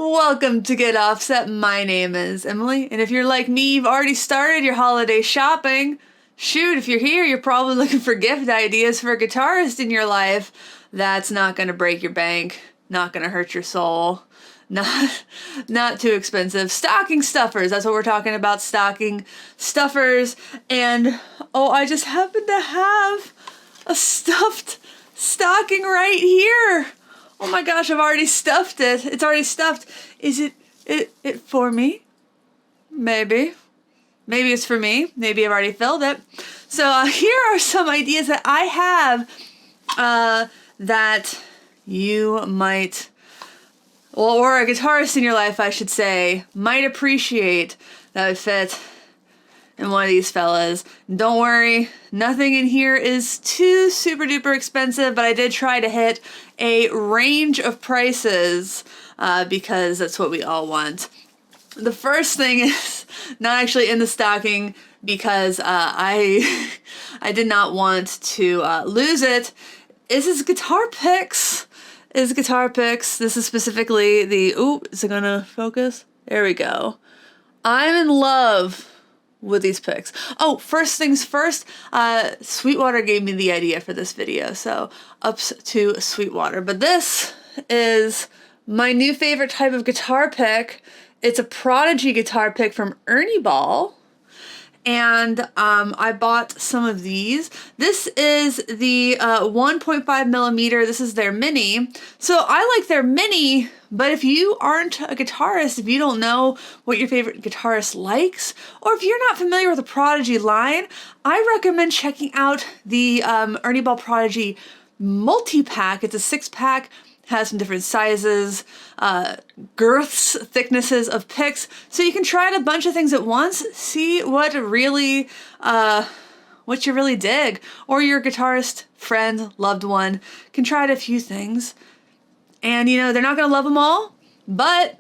Welcome to Get Offset. My name is Emily, and if you're like me, you've already started your holiday shopping. Shoot, if you're here, you're probably looking for gift ideas for a guitarist in your life. That's not going to break your bank, not going to hurt your soul, not too expensive. Stocking stuffers, that's what we're talking about, stocking stuffers. And oh, I just happen to have a stuffed stocking right here. Oh my gosh, I've already stuffed it. It's already stuffed. Is it for me? Maybe. Maybe it's for me. Maybe I've already filled it. So here are some ideas that I have that you might, well, or a guitarist in your life, I should say, might appreciate that would fit in one of these fellas. Don't worry, nothing in here is too super duper expensive, but I did try to hit a range of prices because that's what we all want. The first thing is not actually in the stocking because I did not want to lose it. This is guitar picks. This is specifically the, is it gonna focus? There we go. I'm in love with these picks. Oh, first things first, Sweetwater gave me the idea for this video, so ups to Sweetwater. But this is my new favorite type of guitar pick. It's a Prodigy guitar pick from Ernie Ball, and I bought some of these. This is the 1.5 millimeter. This is their mini. So I like their mini, but if you aren't a guitarist, if you don't know what your favorite guitarist likes, or if you're not familiar with the Prodigy line, I recommend checking out the Ernie Ball Prodigy multi-pack. It's a 6-pack. Has some different sizes, girths, thicknesses of picks, so you can try out a bunch of things at once, see what you really dig, or your guitarist friend, loved one can try out a few things, and you know they're not gonna love them all, but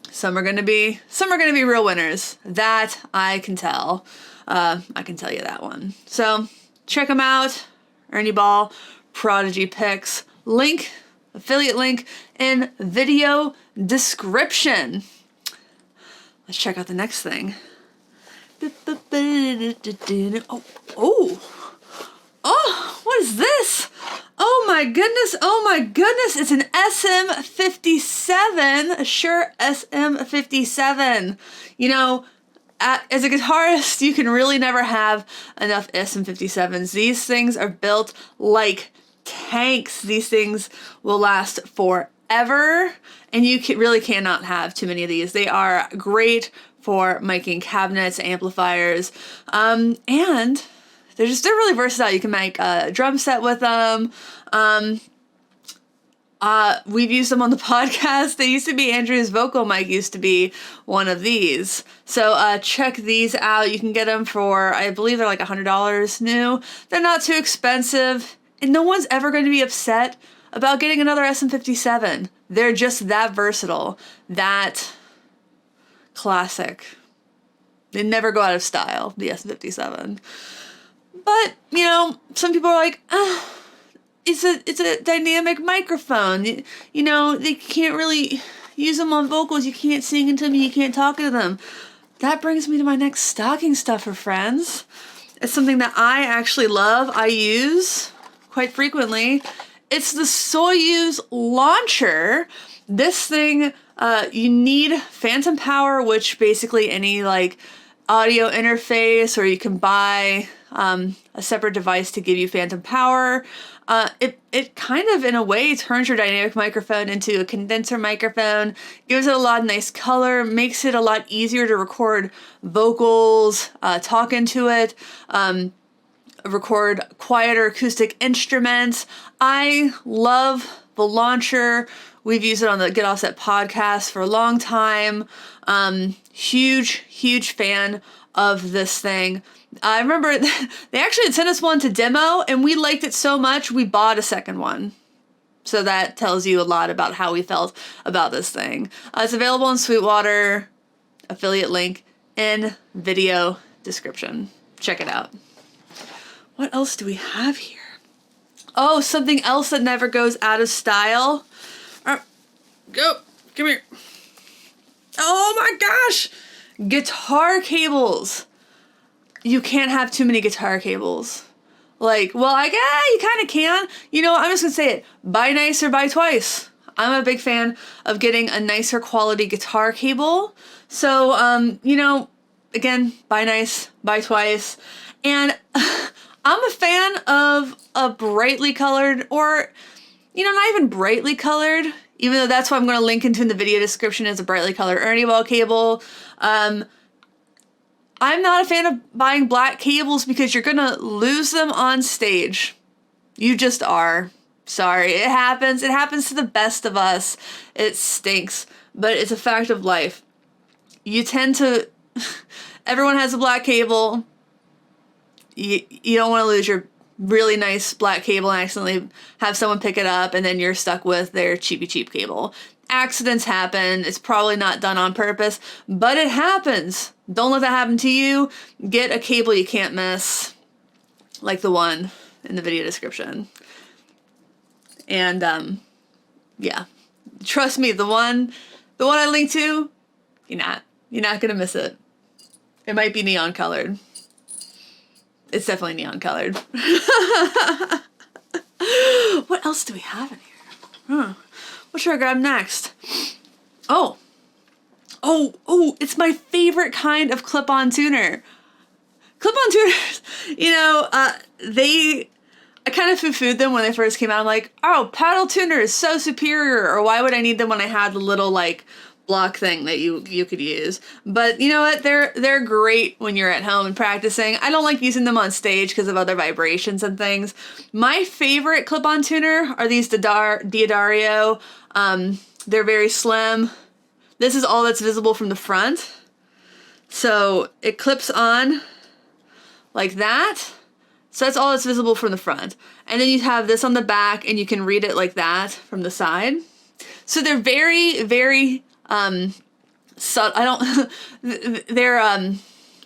some are gonna be real winners. That I can tell. I can tell you that one. So check them out, Ernie Ball, Prodigy picks. Affiliate link in video description. Let's check out the next thing. Oh, what is this? Oh my goodness, it's an SM57, a Shure SM57. You know, as a guitarist, you can really never have enough SM57s. These things are built like tanks. These things will last forever, and you really cannot have too many of these. They are great for miking cabinets, amplifiers, and they're really versatile. You can make a drum set with them. We've used them on the podcast. They used to be Andrew's vocal mic used to be one of these. So check these out. You can get them for, I believe they're like $100 new. They're not too expensive. And no one's ever going to be upset about getting another SM57. They're just that versatile, that classic. They never go out of style, the SM57. But, you know, some people are like, it's a dynamic microphone. You know, they can't really use them on vocals. You can't sing into them. You can't talk to them. That brings me to my next stocking stuffer, friends. It's something that I actually love. I use quite frequently. It's the Shure Launcher. This thing, you need phantom power, which basically any like audio interface, or you can buy a separate device to give you phantom power. It kind of, in a way, turns your dynamic microphone into a condenser microphone, gives it a lot of nice color, makes it a lot easier to record vocals, talk into it, record quieter acoustic instruments. I love the Launcher. We've used it on the Get Offset podcast for a long time. Huge fan of this thing. I remember they actually had sent us one to demo, and we liked it so much we bought a second one. So that tells you a lot about how we felt about this thing. It's available in Sweetwater. Affiliate link in video description. Check it out. What else do we have here? Oh, something else that never goes out of style. Come here. Oh my gosh! Guitar cables. You can't have too many guitar cables. Like, well, you kind of can. You know, I'm just gonna say it. Buy nice or buy twice. I'm a big fan of getting a nicer quality guitar cable. So, you know, again, buy nice, buy twice. And I'm a fan of a brightly colored, or, you know, not even brightly colored, even though that's what I'm going to link into in the video description as a brightly colored Ernie ball cable. I'm not a fan of buying black cables because you're going to lose them on stage. You just are. Sorry, it happens. It happens to the best of us. It stinks, but it's a fact of life. You tend to, everyone has a black cable. You don't want to lose your really nice black cable and accidentally have someone pick it up and then you're stuck with their cheap cable. Accidents happen. It's probably not done on purpose, but it happens. Don't let that happen to you. Get a cable you can't miss, like the one in the video description. And yeah, trust me, the one I linked to, you're not gonna miss it. It might be neon colored. It's definitely neon colored. What else do we have in here? What should I grab next? Oh, it's my favorite kind of clip-on tuner. Clip-on tuners, you know, I kind of foo-fooed them when they first came out. I'm like, oh, paddle tuner is so superior, or why would I need them when I had the little, like, block thing that you could use? But you know what? They're great when you're at home and practicing. I don't like using them on stage because of other vibrations and things. My favorite clip-on tuner are these D'Addario. They're very slim. This is all that's visible from the front. So it clips on like that. So that's all that's visible from the front. And then you have this on the back and you can read it like that from the side. So they're very, very they're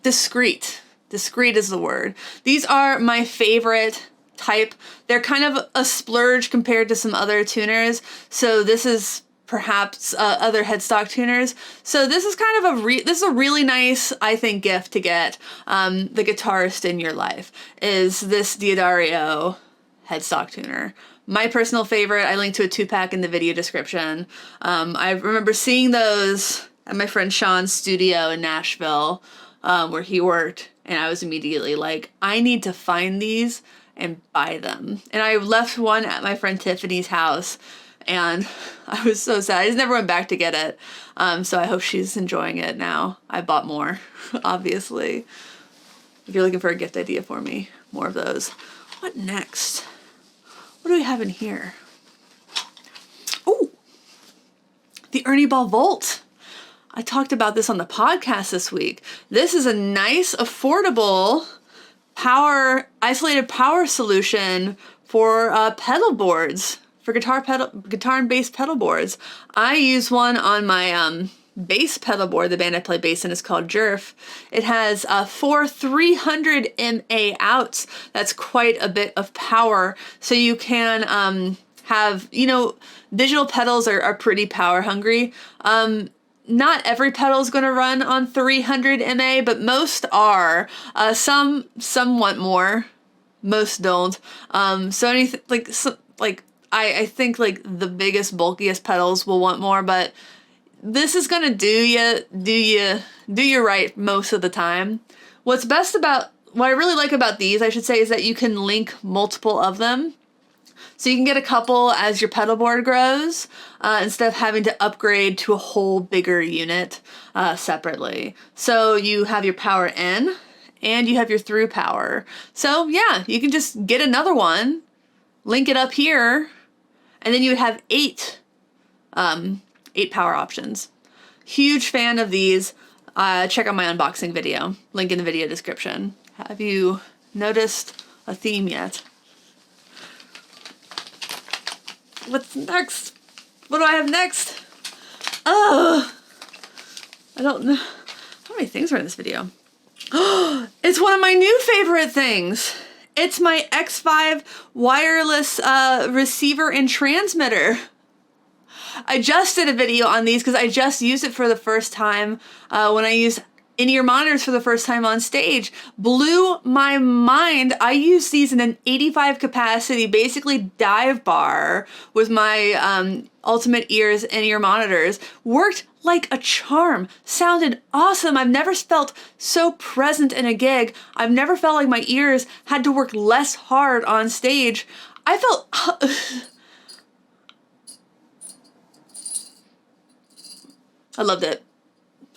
discreet. Discreet is the word. These are my favorite type. They're kind of a splurge compared to some other tuners. So this is perhaps other headstock tuners. So this is kind of this is a really nice, I think, gift to get the guitarist in your life, is this D'Addario headstock tuner. My personal favorite, I linked to a 2-pack in the video description. I remember seeing those at my friend Sean's studio in Nashville, where he worked, and I was immediately like, I need to find these and buy them. And I left one at my friend Tiffany's house, and I was so sad. I just never went back to get it. So I hope she's enjoying it now. I bought more, obviously. If you're looking for a gift idea for me, more of those. What next? What do we have in here? Oh, the Ernie Ball Volt. I talked about this on the podcast this week. This is a nice, affordable isolated power solution for pedal boards, for guitar and bass pedal boards. I use one on my bass pedal board. The band I play bass in is called Jerf. It has 4 300 mA outs. That's quite a bit of power. So you can have, you know, digital pedals are pretty power hungry. Not every pedal is going to run on 300 mA, but most are. Some want more, most don't. So anything I think like the biggest, bulkiest pedals will want more, but this is gonna do you right most of the time. What I really like about these, I should say, is that you can link multiple of them. So you can get a couple as your pedal board grows, instead of having to upgrade to a whole bigger unit separately. So you have your power in and you have your through power. So yeah, you can just get another one, link it up here, and then you would have 8 power options. Huge fan of these. Check out my unboxing video, link in the video description. Have you noticed a theme yet? What's next? What do I have next? I don't know. How many things are in this video? It's one of my new favorite things. It's my X5 wireless receiver and transmitter. I just did a video on these because I just used it for the first time when I used in-ear monitors for the first time on stage. Blew my mind. I used these in an 85 capacity, basically dive bar with my Ultimate Ears in-ear monitors. Worked like a charm. Sounded awesome. I've never felt so present in a gig. I've never felt like my ears had to work less hard on stage. I felt... I loved it.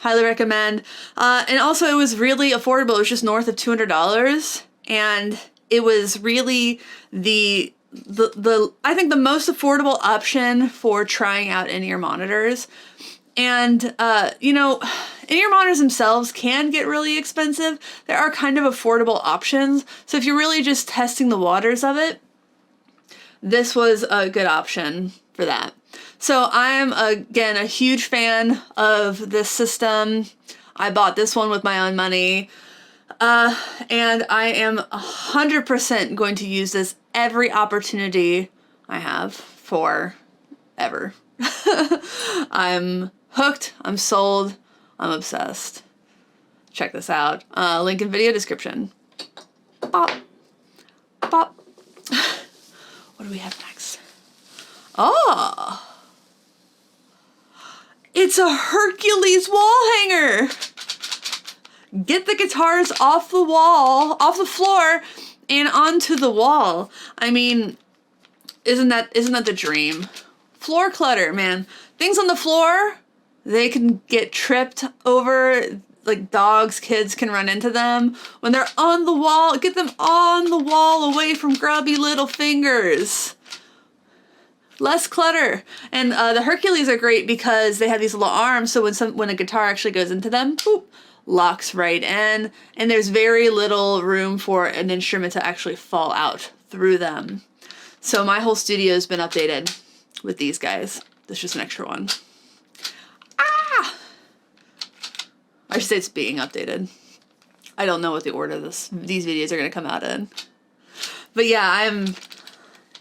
Highly recommend. And also it was really affordable. It was just north of $200. And it was really the I think the most affordable option for trying out in-ear monitors. And, you know, in-ear monitors themselves can get really expensive. There are kind of affordable options. So if you're really just testing the waters of it, this was a good option for that. So I'm, again, a huge fan of this system. I bought this one with my own money. And I am 100% going to use this every opportunity I have forever. I'm hooked. I'm sold. I'm obsessed. Check this out. Link in video description. Bop. Bop. What do we have next? Oh! It's a Hercules wall hanger! Get the guitars off the wall, off the floor, and onto the wall. I mean, isn't that the dream? Floor clutter, man. Things on the floor, they can get tripped over, like dogs, kids can run into them. When they're on the wall, get them on the wall away from grubby little fingers. Less clutter. And the Hercules are great because they have these little arms, so when a guitar actually goes into them, boop, locks right in, and there's very little room for an instrument to actually fall out through them. So my whole studio has been updated with these guys. This is just an extra one. Ah! I should say it's being updated. I don't know what the order these videos are going to come out in. But yeah,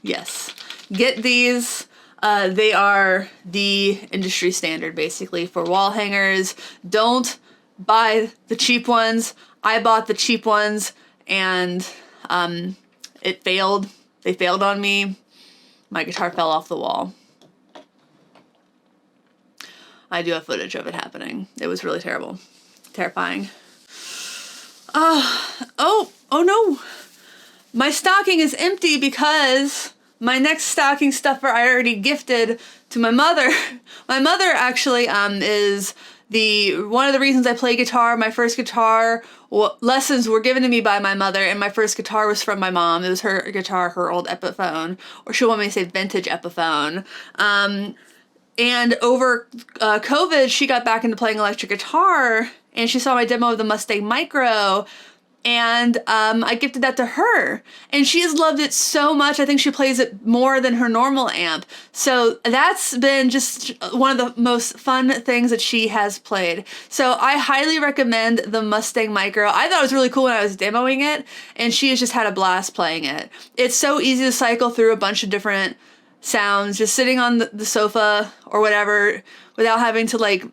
yes. Get these. They are the industry standard, basically, for wall hangers. Don't buy the cheap ones. I bought the cheap ones, and it failed. They failed on me. My guitar fell off the wall. I do have footage of it happening. It was really terrible. Terrifying. Oh no! My stocking is empty because my next stocking stuffer I already gifted to my mother. My mother actually is one of the reasons I play guitar. My first guitar lessons were given to me by my mother, and my first guitar was from my mom. It was her guitar, her old Epiphone, or she'll want me to say vintage Epiphone. And over COVID, she got back into playing electric guitar, and she saw my demo of the Mustang Micro, and I gifted that to her. And she has loved it so much, I think she plays it more than her normal amp. So that's been just one of the most fun things that she has played. So I highly recommend the Mustang Micro. I thought it was really cool when I was demoing it, and she has just had a blast playing it. It's so easy to cycle through a bunch of different sounds, just sitting on the sofa or whatever, without having to like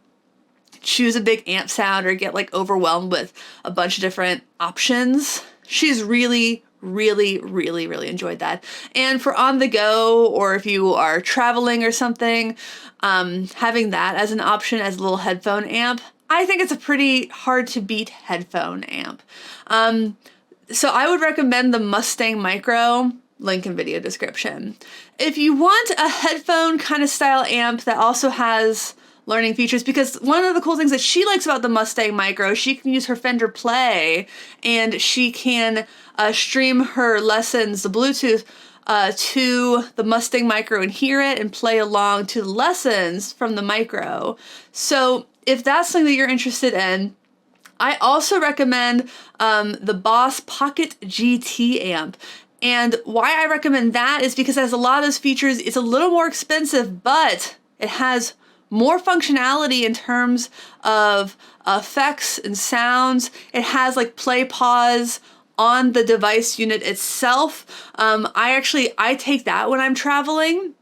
choose a big amp sound or get like overwhelmed with a bunch of different options. She's really enjoyed that. And for on the go, or if you are traveling or something, having that as an option as a little headphone amp, I think it's a pretty hard to beat headphone amp. So I would recommend the Mustang Micro. Link in video description. If you want a headphone kind of style amp that also has learning features, because one of the cool things that she likes about the Mustang Micro, she can use her Fender Play, and she can stream her lessons, the Bluetooth, to the Mustang Micro and hear it and play along to the lessons from the Micro. So if that's something that you're interested in, I also recommend the Boss Pocket GT amp. And why I recommend that is because it has a lot of those features. It's a little more expensive, but it has more functionality in terms of effects and sounds. It has like play pause on the device unit itself. I take that when I'm traveling.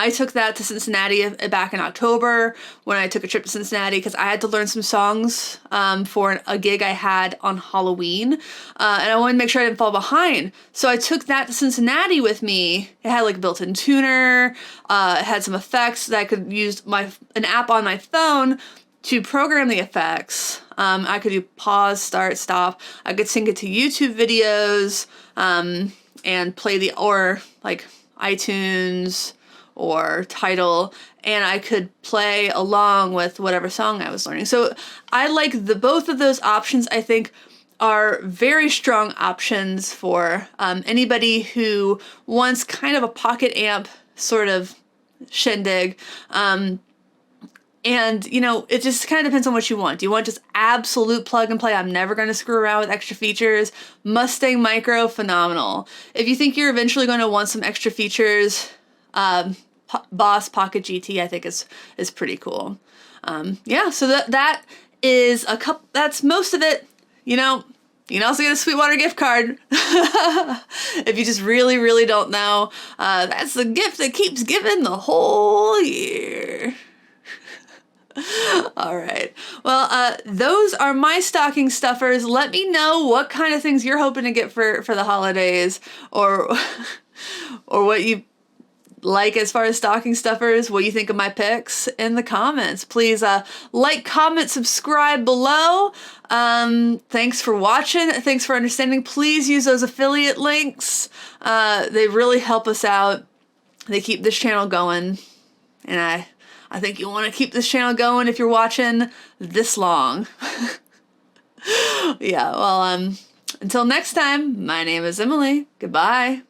I took that to Cincinnati back in October when I took a trip to Cincinnati because I had to learn some songs for a gig I had on Halloween, and I wanted to make sure I didn't fall behind. So I took that to Cincinnati with me. It had like a built-in tuner, it had some effects that I could use an app on my phone to program the effects. I could do pause, start, stop. I could sync it to YouTube videos and play or like iTunes or Tidal, and I could play along with whatever song I was learning. So I like both of those options. I think are very strong options for anybody who wants kind of a pocket amp sort of shindig. And, you know, it just kind of depends on what you want. Do you want just absolute plug and play? I'm never going to screw around with extra features. Mustang Micro, phenomenal. If you think you're eventually going to want some extra features, Boss Pocket GT, I think is pretty cool. Yeah, so that is that's most of it. You know, you can also get a Sweetwater gift card. If you just really, really don't know, that's the gift that keeps giving the whole year. All right. Well, those are my stocking stuffers. Let me know what kind of things you're hoping to get for the holidays, or what you like as far as stocking stuffers, what you think of my picks in the comments. Please like, comment, subscribe below. Thanks for watching. Thanks for understanding. Please use those affiliate links. They really help us out. They keep this channel going, and I think you want to keep this channel going if you're watching this long. Yeah, well, until next time, my name is Emily. Goodbye.